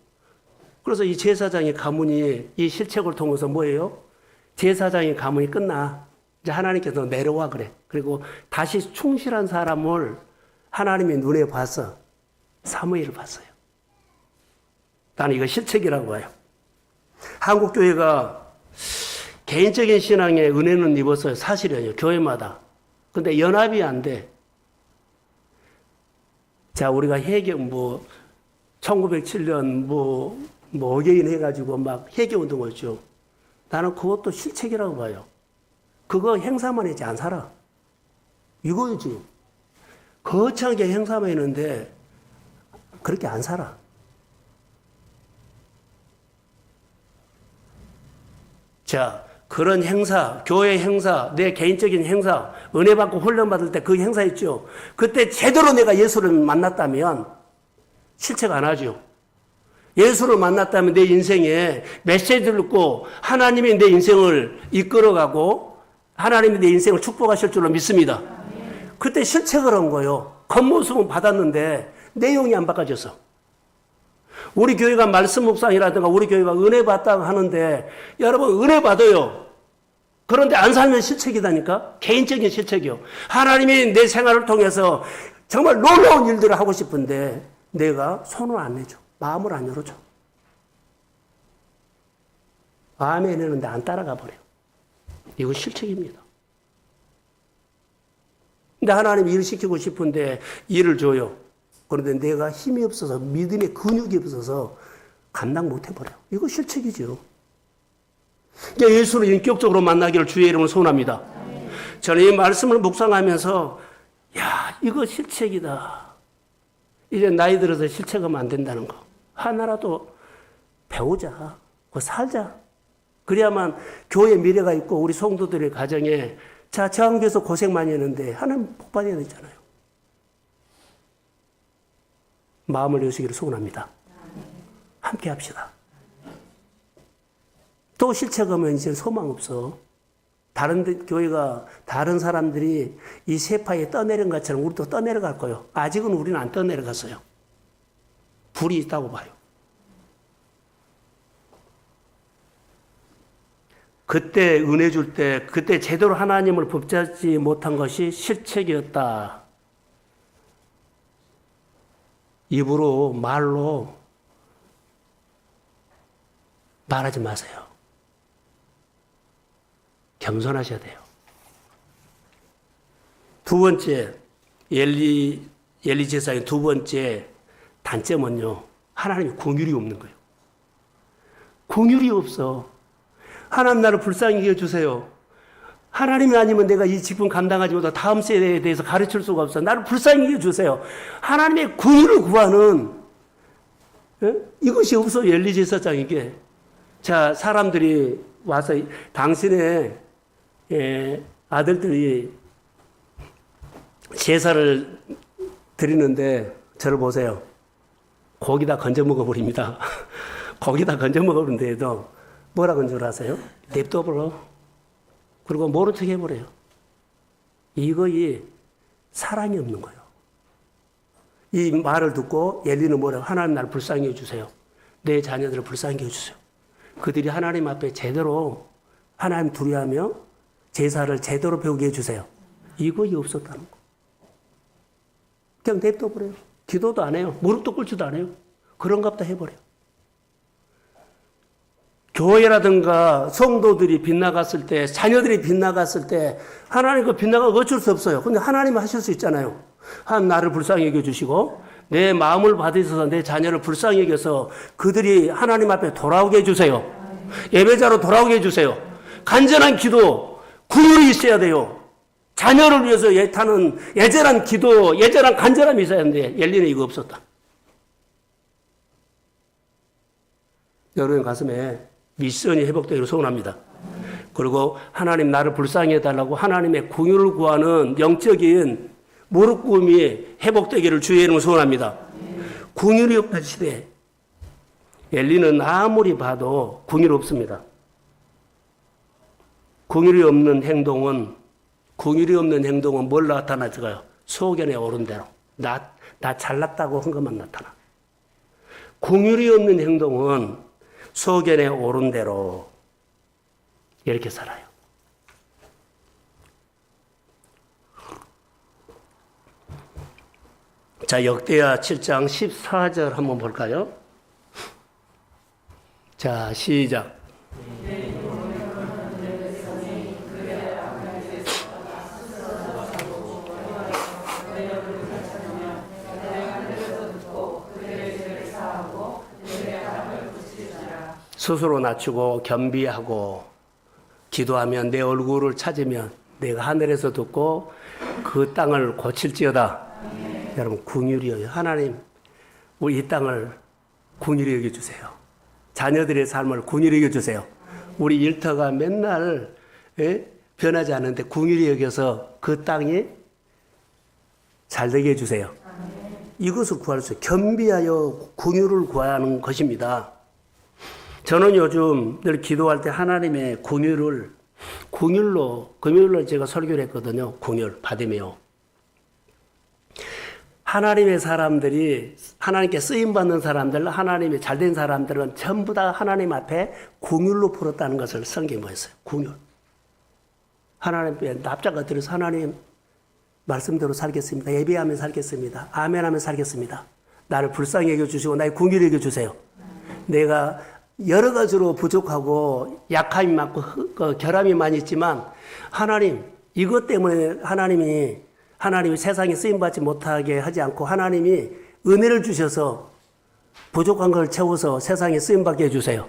Speaker 1: 그래서 이 제사장의 가문이 이 실책을 통해서 뭐예요? 제사장의 가문이 끝나. 이제 하나님께서 내려와 그래. 그리고 다시 충실한 사람을 하나님의 눈에 봐서 사무엘을 봤어요. 나는 이거 실책이라고 봐요. 한국교회가 개인적인 신앙에 은혜는 입었어요. 사실이에요. 교회마다. 근데 연합이 안 돼. 자, 우리가 해경 1907년 어게인 해가지고 막 해경운동 했죠. 나는 그것도 실책이라고 봐요. 그거 행사만 했지 안 살아. 이거지. 거창하게 행사만 했는데 그렇게 안 살아. 자, 그런 행사, 교회 행사, 내 개인적인 행사, 은혜 받고 훈련 받을 때 그 행사 있죠. 그때 제대로 내가 예수를 만났다면 실책 안 하죠. 예수를 만났다면 내 인생에 메시지를 듣고 하나님이 내 인생을 이끌어가고 하나님이 내 인생을 축복하실 줄로 믿습니다. 그때 실책을 한 거예요. 겉모습은 받았는데 내용이 안 바꿔졌어. 우리 교회가 말씀 묵상이라든가 우리 교회가 은혜 받다고 하는데 여러분 은혜 받아요. 그런데 안 살면 실책이다니까. 개인적인 실책이요. 하나님이 내 생활을 통해서 정말 놀라운 일들을 하고 싶은데 내가 손을 안 내줘. 마음을 안 열어줘. 아멘 했는데 안 따라가 버려. 이거 실책입니다. 근데 하나님 일 시키고 싶은데 일을 줘요. 그런데 내가 힘이 없어서 믿음의 근육이 없어서 감당 못 해버려요. 이거 실책이죠. 그러니까 예수를 인격적으로 만나기를 주의 이름으로 소원합니다. 저는 이 말씀을 묵상하면서 야, 이거 실책이다. 이제 나이 들어서 실책하면 안 된다는 거. 하나라도 배우자. 그거 살자. 그래야만 교회의 미래가 있고 우리 성도들의 가정에 자, 저항교에서 고생 많이 했는데 하나님 복 받아야 되잖아요. 마음을 여시기를 소원합니다. 함께 합시다. 또 실책하면 이제 소망 없어. 다른 교회가, 다른 사람들이 이 세파에 떠내린 것처럼 우리도 떠내려갈 거예요. 아직은 우리는 안 떠내려갔어요. 불이 있다고 봐요. 그때 은혜 줄 때, 그때 제대로 하나님을 붙잡지 못한 것이 실책이었다. 입으로, 말로 말하지 마세요. 겸손하셔야 돼요. 두 번째, 엘리 제사의 두 번째 단점은요, 하나님의 긍휼이 없는 거예요. 긍휼이 없어. 하나님 나를 불쌍히 여겨주세요. 하나님이 아니면 내가 이 직분 감당하지 못하고 다음 세대에 대해서 가르칠 수가 없어. 나를 불쌍히 여겨주세요. 하나님의 긍휼을 구하는 이것이 없어. 엘리 제사장에게. 자, 사람들이 와서 당신의 아들들이 제사를 드리는데 저를 보세요. 고기다 건져 먹어버립니다. 고기다 건져 먹어버린데도 뭐라 그런 줄 아세요? 냅둬버려. 그리고 모른 척 해버려요. 이거이 사랑이 없는 거예요. 이 말을 듣고 엘리는 뭐라고? 하나님 나를 불쌍히 해주세요. 내 자녀들을 불쌍히 해주세요. 그들이 하나님 앞에 제대로 하나님 두려워하며 제사를 제대로 배우게 해주세요. 이거이 없었다는 거. 그냥 냅둬버려요. 기도도 안 해요. 무릎도 꿇지도 않아요. 그런갑다 해버려요. 교회라든가 성도들이 빗나갔을 때, 자녀들이 빗나갔을 때 하나님 그 빗나가면 어쩔 수 없어요. 근데 하나님은 하실 수 있잖아요. 하나님 나를 불쌍히 여겨주시고 내 마음을 받으셔서 내 자녀를 불쌍히 여겨서 그들이 하나님 앞에 돌아오게 해주세요. 예배자로 돌아오게 해주세요. 간절한 기도, 긍휼이 있어야 돼요. 자녀를 위해서 애타는 애절한 기도, 애절한 간절함이 있어야 하는데 엘리는 이거 없었다. 여러분 가슴에 미션이 회복되기를 소원합니다. 그리고 하나님 나를 불쌍히 해달라고 하나님의 긍휼을 구하는 영적인 무릎 꿇음이 회복되기를 주의 이름으로 소원합니다. 긍휼이 없는 시대. 엘리는 아무리 봐도 긍휼이 없습니다. 긍휼이 없는 행동은 뭘 나타나져요? 소견에 오른 대로. 나 잘났다고 한 것만 나타나. 긍휼이 없는 행동은 소견에 오른 대로 이렇게 살아요. 자, 역대하 7장 14절 한번 볼까요? 자, 시작. 스스로 낮추고 겸비하고 기도하면 내 얼굴을 찾으면 내가 하늘에서 듣고 그 땅을 고칠지어다. 여러분 긍휼이요. 하나님 우리 이 땅을 긍휼히 여겨주세요. 자녀들의 삶을 긍휼히 여겨주세요. 우리 일터가 맨날 변하지 않는데 긍휼히 여겨서 그 땅이 잘되게 해주세요. 이것을 구할 수 있어요. 겸비하여 긍휼을 구하는 것입니다. 저는 요즘 늘 기도할 때 하나님의 긍휼로 제가 설교를 했거든요. 긍휼 받으며 하나님의 사람들이 하나님께 쓰임받는 사람들, 하나님의 잘된 사람들은 전부 다 하나님 앞에 긍휼로 풀었다는 것을 성경에 보였어요. 긍휼. 하나님께 납작가 들어서 하나님 말씀대로 살겠습니다. 예배하며 살겠습니다. 아멘하며 살겠습니다. 나를 불쌍히 여겨주시고 나의 긍휼히 여겨주세요. 내가 여러 가지로 부족하고 약함이 많고 결함이 많이 있지만 하나님 이것 때문에 하나님이 세상에 쓰임받지 못하게 하지 않고 하나님이 은혜를 주셔서 부족한 걸 채워서 세상에 쓰임받게 해주세요.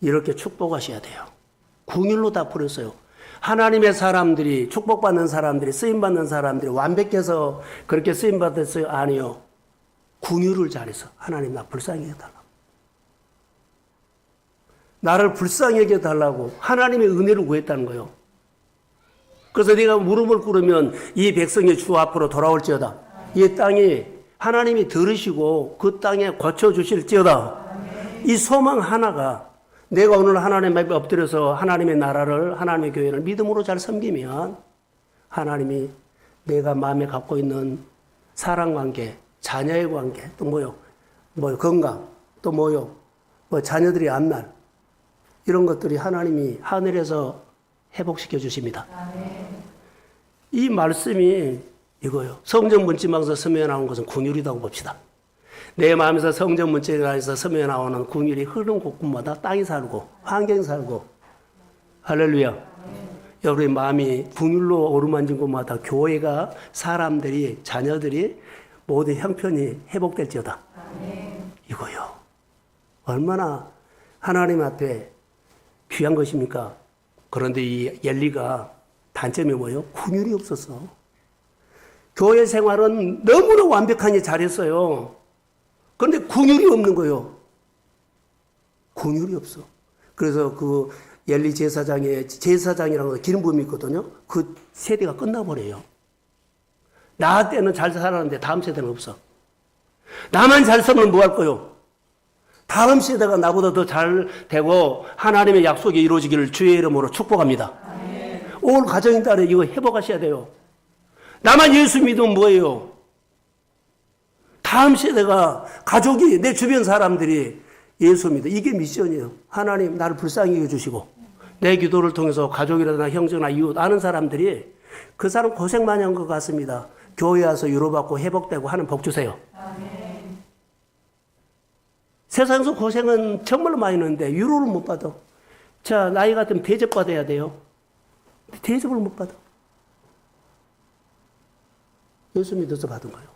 Speaker 1: 이렇게 축복하셔야 돼요. 궁율로 다 풀었어요. 하나님의 사람들이, 축복받는 사람들이, 쓰임받는 사람들이 완벽해서 그렇게 쓰임받았어요? 아니요. 궁율을 잘해서 하나님 나 불쌍히 해달라고. 나를 불쌍히 해달라고 하나님의 은혜를 구했다는 거예요. 그래서 네가 무릎을 꿇으면 이 백성의 주 앞으로 돌아올지어다. 이 땅이 하나님이 들으시고 그 땅에 고쳐주실지어다. 이 소망 하나가 내가 오늘 하나님 앞에 엎드려서 하나님의 나라를, 하나님의 교회를 믿음으로 잘 섬기면 하나님이 내가 마음에 갖고 있는 사랑관계, 자녀의 관계, 또 뭐요? 건강, 또 뭐요? 자녀들이 앞날, 이런 것들이 하나님이 하늘에서 회복시켜 주십니다. 이 말씀이 이거요. 성전 문지방에서 스며 나온 것은 궁율이라고 봅시다. 내 마음에서 성전 문지방에서 스며 나오는 궁율이 흐르는 곳곳마다 땅이 살고 환경이 살고 할렐루야. 여러분의 마음이 궁율로 어루만진 곳마다 교회가 사람들이 자녀들이 모든 형편이 회복될지어다. 이거요. 얼마나 하나님 앞에 귀한 것입니까? 그런데 이 엘리가 단점이 뭐예요? 궁율이 없었어. 교회 생활은 너무나 완벽하게 잘했어요. 그런데 궁율이 없는 거예요. 궁율이 없어. 그래서 그 엘리 제사장이라고 기름 부음이 있거든요. 그 세대가 끝나버려요. 나 때는 잘 살았는데 다음 세대는 없어. 나만 잘 살면 뭐 할 거요? 다음 세대가 나보다 더 잘 되고 하나님의 약속이 이루어지기를 주의 이름으로 축복합니다. 올 가정인 딸에 이거 회복하셔야 돼요. 나만 예수 믿으면 뭐예요? 다음 세대가, 가족이, 내 주변 사람들이 예수 믿어. 이게 미션이에요. 하나님 나를 불쌍히 여겨주시고 내 기도를 통해서 가족이라나 형제나 이웃 아는 사람들이 그 사람 고생 많이 한 것 같습니다. 교회 와서 위로받고 회복되고 하는 복 주세요. 세상에서 고생은 정말로 많이 했는데 위로를 못 받아. 자, 나이 같으면 대접받아야 돼요. 대접을 못 받아. 예수 믿어서 받은 거예요.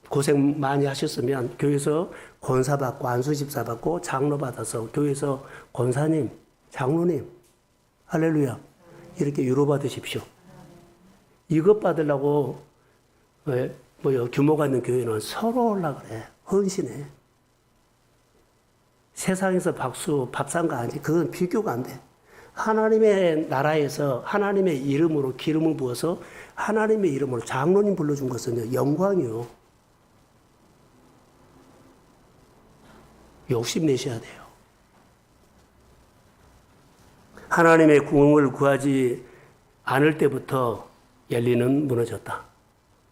Speaker 1: 고생 많이 하셨으면 교회에서 권사 받고 안수집사 받고 장로 받아서 교회에서 권사님, 장로님, 할렐루야 이렇게 위로받으십시오. 이것 받으려고 규모가 있는 교회는 서로 하려고 그래. 헌신해. 세상에서 박수, 밥상가 아니지. 그건 비교가 안 돼. 하나님의 나라에서 하나님의 이름으로 기름을 부어서 하나님의 이름으로 장로님 불러준 것은 영광이요. 욕심내셔야 돼요. 하나님의 궁을 구하지 않을 때부터 엘리는 무너졌다.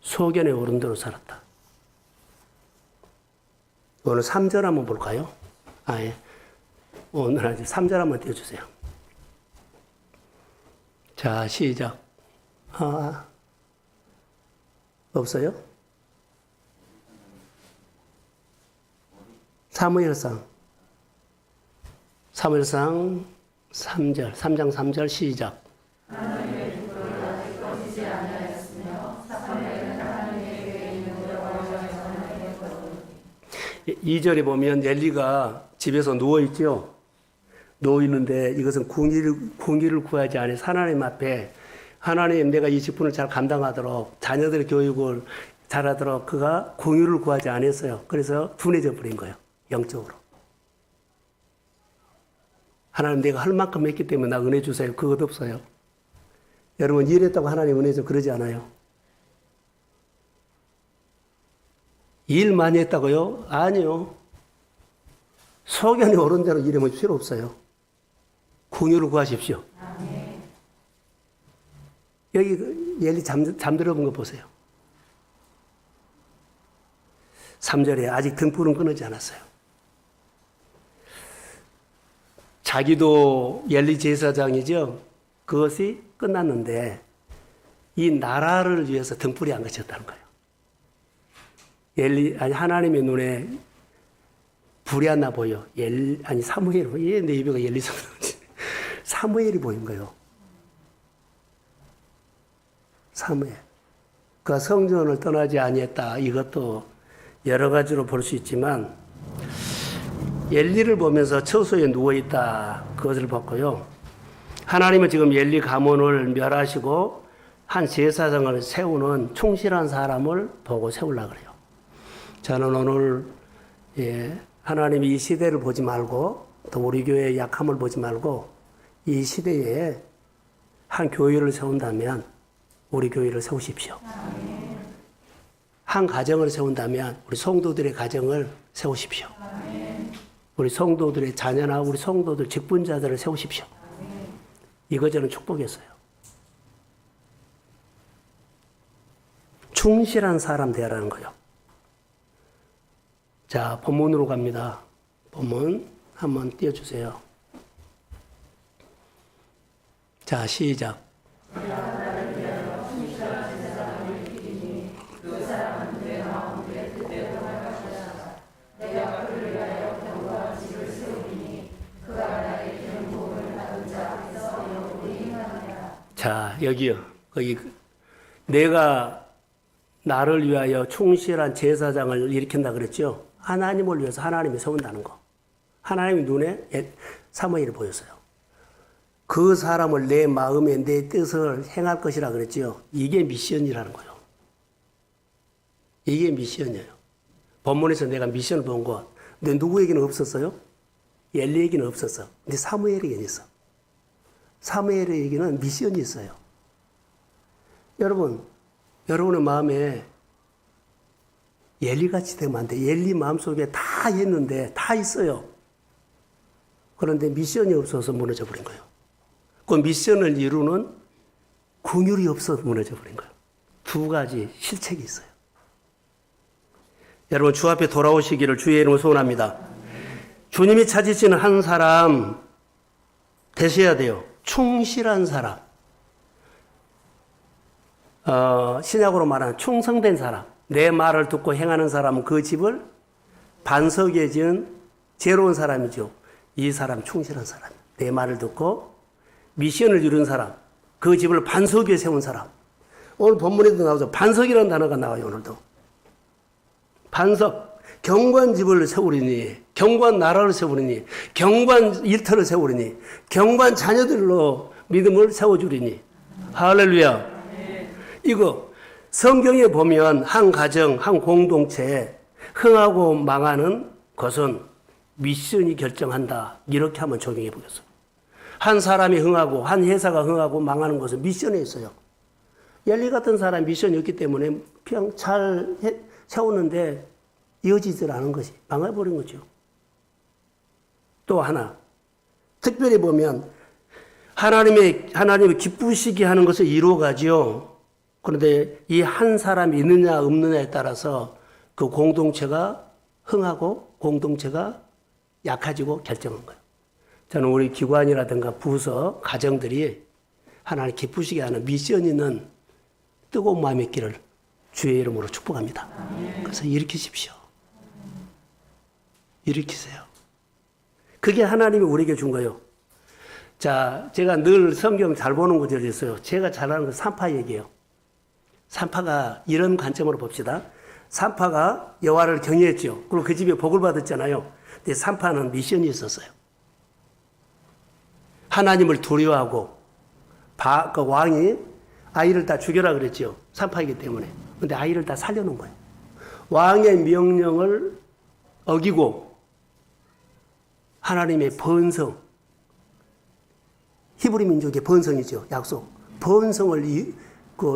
Speaker 1: 소견의 어른대로 살았다. 오늘 3절 한번 볼까요? 예. 오늘 아직 3절 한번 띄워주세요. 자, 시작. 없어요? 사무엘상 3장 3절 시작. 하나님의 축복을 아직 꺼지지 아니하였으며 사무엘은 하나님의 교회에 있는 여호와의 전하에 거두니. 2절에 보면 엘리가 집에서 누워있죠. 누워있는데 이것은 궁리를 구하지 않아 하나님 앞에 하나님 내가 이 직분을 잘 감당하도록 자녀들의 교육을 잘하도록 그가 궁유를 구하지 않았어요. 그래서 둔해져 버린 거예요. 영적으로. 하나님 내가 할 만큼 했기 때문에 나 은혜 주세요. 그것 없어요. 여러분 일했다고 하나님 은혜 줘 그러지 않아요. 일 많이 했다고요? 아니요. 소견이 옳은 대로 일하면 필요 없어요. 궁유를 구하십시오. 여기 엘리 잠들어 본 거 보세요. 3절에 아직 등불은 끊어지 않았어요. 자기도 엘리 제사장이죠. 그것이 끝났는데 이 나라를 위해서 등불이 안 그쳤다는 거예요. 하나님의 눈에 불이 안 나 보여. 사무엘, 내 입에가 엘리 사무엘이 보인 거예요. 사무엘. 그 성전을 떠나지 아니했다. 이것도 여러 가지로 볼 수 있지만 엘리를 보면서 처소에 누워있다. 그것을 봤고요. 하나님은 지금 엘리 가문을 멸하시고 한 제사장을 세우는 충실한 사람을 보고 세우려고 그래요. 저는 오늘 하나님이 이 시대를 보지 말고 또 우리 교회의 약함을 보지 말고 이 시대에 한 교회를 세운다면 우리 교회를 세우십시오. 한 가정을 세운다면 우리 성도들의 가정을 세우십시오. 우리 성도들의 자녀나 우리 성도들 직분자들을 세우십시오. 이거 저는 축복했어요. 충실한 사람 되라는 거요. 자, 본문으로 갑니다. 본문 한번 띄워주세요. 자, 시작. 자, 여기요. 거기 내가 나를 위하여 충실한 제사장을 일으킨다 그랬죠. 하나님을 위해서 하나님이 세운다는 거. 하나님의 눈에 사무엘이 보였어요. 그 사람을 내 마음에 내 뜻을 행할 것이라 그랬죠. 이게 미션이라는 거예요. 이게 미션이에요. 본문에서 내가 미션을 본 것. 근데 누구에게는 없었어요? 엘리에게는 없었어. 근데 사무엘에게는 있어. 사무엘에게는 미션이 있어요. 여러분의 마음에 엘리같이 되면 안 돼. 엘리 마음속에 다 있는데 다 있어요. 그런데 미션이 없어서 무너져 버린 거예요. 그 미션을 이루는 긍휼이 없어서 무너져 버린 거예요. 두 가지 실책이 있어요. 여러분 주 앞에 돌아오시기를 주의 이름으로 소원합니다. 주님이 찾으시는 한 사람 되셔야 돼요. 충실한 사람. 신약으로 말하는 충성된 사람. 내 말을 듣고 행하는 사람은 그 집을 반석에 지은 죄로운 사람이죠. 이 사람 충실한 사람. 내 말을 듣고 미션을 이룬 사람. 그 집을 반석 위에 세운 사람. 오늘 본문에도 나오죠. 반석이라는 단어가 나와요. 오늘도. 반석. 경관 집을 세우리니, 경관 나라를 세우리니, 경관 일터를 세우리니, 경관 자녀들로 믿음을 세워주리니. 할렐루야. 이거 성경에 보면 한 가정, 한 공동체에 흥하고 망하는 것은 미션이 결정한다. 이렇게 한번 적용해 보겠어요. 한 사람이 흥하고 한 회사가 흥하고 망하는 것은 미션에 있어요. 엘리 같은 사람이 미션이 없기 때문에 그냥 잘 세우는데 이어지질 않은 것이 망해버린 거죠. 또 하나, 특별히 보면 하나님이 기쁘시게 하는 것을 이루어가지요. 그런데 이 한 사람이 있느냐 없느냐에 따라서 그 공동체가 흥하고 공동체가 약해지고 결정한 거예요. 저는 우리 기관이라든가 부서, 가정들이 하나님 기쁘시게 하는 미션 있는 뜨거운 마음의 길을 주의 이름으로 축복합니다. 그래서 일으키십시오. 일으키세요. 그게 하나님이 우리에게 준 거예요. 자, 제가 늘 성경 잘 보는 구절이 있어요. 제가 잘 아는 건 산파 얘기예요. 산파가 이런 관점으로 봅시다. 산파가 여호와를 경외했죠. 그리고 그 집에 복을 받았잖아요. 근데 산파는 미션이 있었어요. 하나님을 두려워하고 그 왕이 아이를 다 죽여라 그랬죠. 산파이기 때문에. 근데 아이를 다 살려놓은 거예요. 왕의 명령을 어기고 하나님의 번성, 히브리 민족의 번성이죠. 약속. 번성을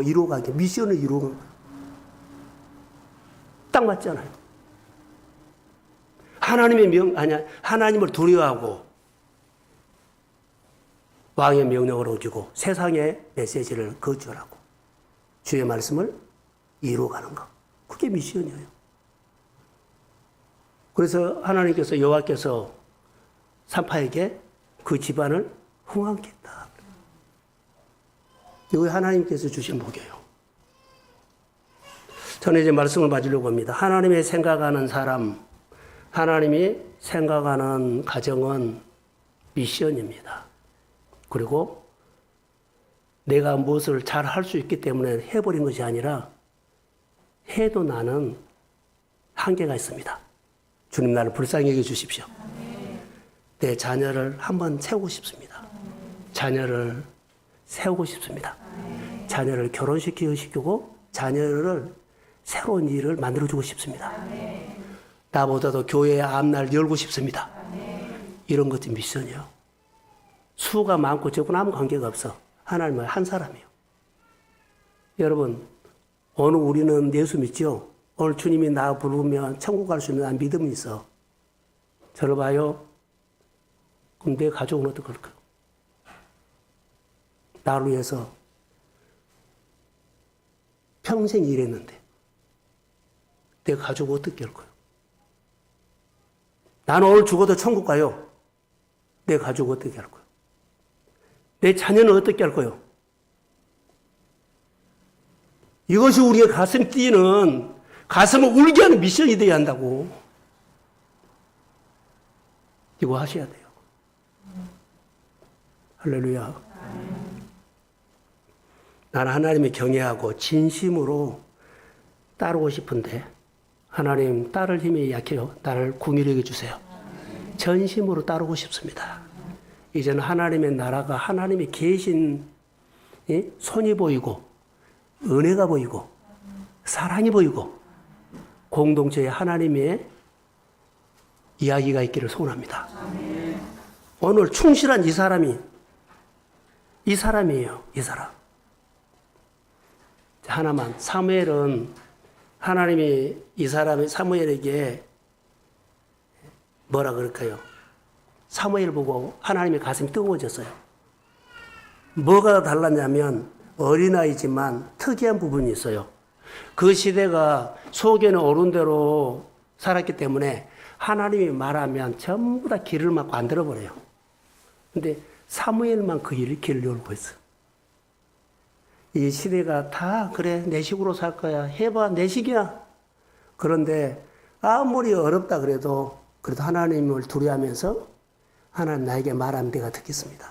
Speaker 1: 이루어가게, 미션을 이루어간 거예요. 딱 맞잖아요. 하나님을 두려워하고 왕의 명령을 어기고 세상의 메시지를 거절하고 주의 말씀을 이루어가는 것. 그게 미션이에요. 그래서 하나님께서 여호와께서 산파에게 그 집안을 흥하게 했다. 이거 하나님께서 주신 복이에요. 저는 이제 말씀을 맞으려고 합니다. 하나님의 생각하는 사람, 하나님이 생각하는 가정은 미션입니다. 그리고 내가 무엇을 잘 할 수 있기 때문에 해버린 것이 아니라 해도 나는 한계가 있습니다. 주님 나를 불쌍히 여겨 주십시오. 내 자녀를 한번 세우고 싶습니다. 자녀를 세우고 싶습니다. 자녀를 결혼시키고 자녀를 새로운 일을 만들어주고 싶습니다. 나보다도 교회의 앞날 열고 싶습니다. 이런 것이 미션이요. 수가 많고 적고 아무 관계가 없어. 하나님은 한 사람이요. 여러분, 오늘 우리는 예수 믿죠? 오늘 주님이 나 부르면 천국 갈 수 있는 난 믿음이 있어. 저를 봐요. 그럼 내 가족은 어떻게 할까요? 나를 위해서 평생 일했는데 내 가족은 어떻게 할 거예요? 나는 오늘 죽어도 천국 가요. 내 가족은 어떻게 할 거예요? 내 자녀는 어떻게 할 거예요? 이것이 우리의 가슴 뛰는, 가슴을 울게 하는 미션이 되어야 한다고. 이거 하셔야 돼요. 할렐루야. 나는 하나님을 경외하고 진심으로 따르고 싶은데 하나님 따를 힘이 약해요. 나를 궁일하게 해주세요. 전심으로 따르고 싶습니다. 이제는 하나님의 나라가 하나님이 계신 손이 보이고 은혜가 보이고 사랑이 보이고 공동체에 하나님의 이야기가 있기를 소원합니다. 오늘 충실한 이 사람이에요. 이 사람. 하나만, 사무엘은 하나님이 이 사람이 사무엘에게 뭐라 그럴까요? 사무엘 보고 하나님의 가슴이 뜨거워졌어요. 뭐가 달랐냐면 어린아이지만 특이한 부분이 있어요. 그 시대가 소견에 오른 대로 살았기 때문에 하나님이 말하면 전부 다 길을 막고 안 들어버려요. 근데 사무엘만 그 길을 열고 있어요. 이 시대가 다 그래 내 식으로 살 거야 해봐 내 식이야. 그런데 아무리 어렵다 그래도 하나님을 두려워하면서 하나님 나에게 말하면 내가 듣겠습니다.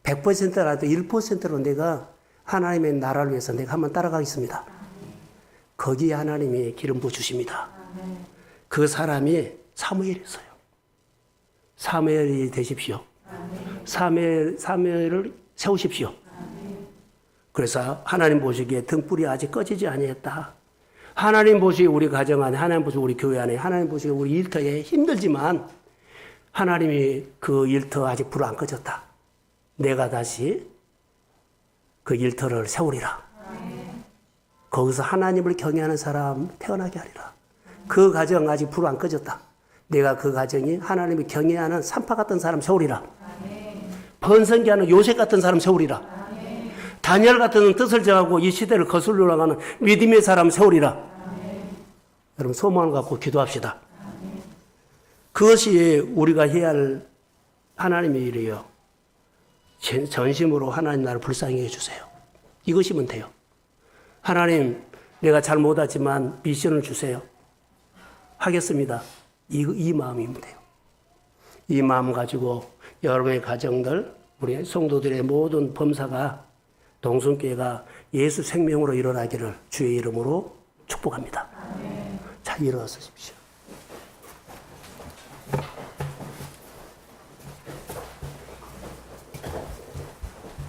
Speaker 1: 100%라도 1%로 내가 하나님의 나라를 위해서 내가 한번 따라가겠습니다. 거기에 하나님이 기름 부어주십니다. 그 사람이 사무엘이었어요. 사무엘이 되십시오. 사무엘을 세우십시오. 그래서 하나님 보시기에 등불이 아직 꺼지지 아니했다. 하나님 보시기에 우리 가정 안에, 하나님 보시기에 우리 교회 안에, 하나님 보시기에 우리 일터에 힘들지만 하나님이 그 일터 아직 불 안 꺼졌다. 내가 다시 그 일터를 세우리라. 거기서 하나님을 경외하는 사람 태어나게 하리라. 그 가정 아직 불 안 꺼졌다. 내가 그 가정이 하나님을 경외하는 산파 같은 사람 세우리라. 번성기하는 요셉 같은 사람 세우리라. 다니엘 같은 뜻을 정하고 이 시대를 거슬러 나가는 믿음의 사람 세우리라. 여러분 소망을 갖고 기도합시다. 그것이 우리가 해야 할 하나님의 일이에요. 전심으로 하나님 나를 불쌍히 해주세요. 이것이면 돼요. 하나님 내가 잘 못하지만 미션을 주세요. 하겠습니다. 이 마음이면 돼요. 이 마음 가지고 여러분의 가정들, 우리 성도들의 모든 범사가 동성교회가 예수 생명으로 일어나기를 주의 이름으로 축복합니다. 자, 일어서십시오.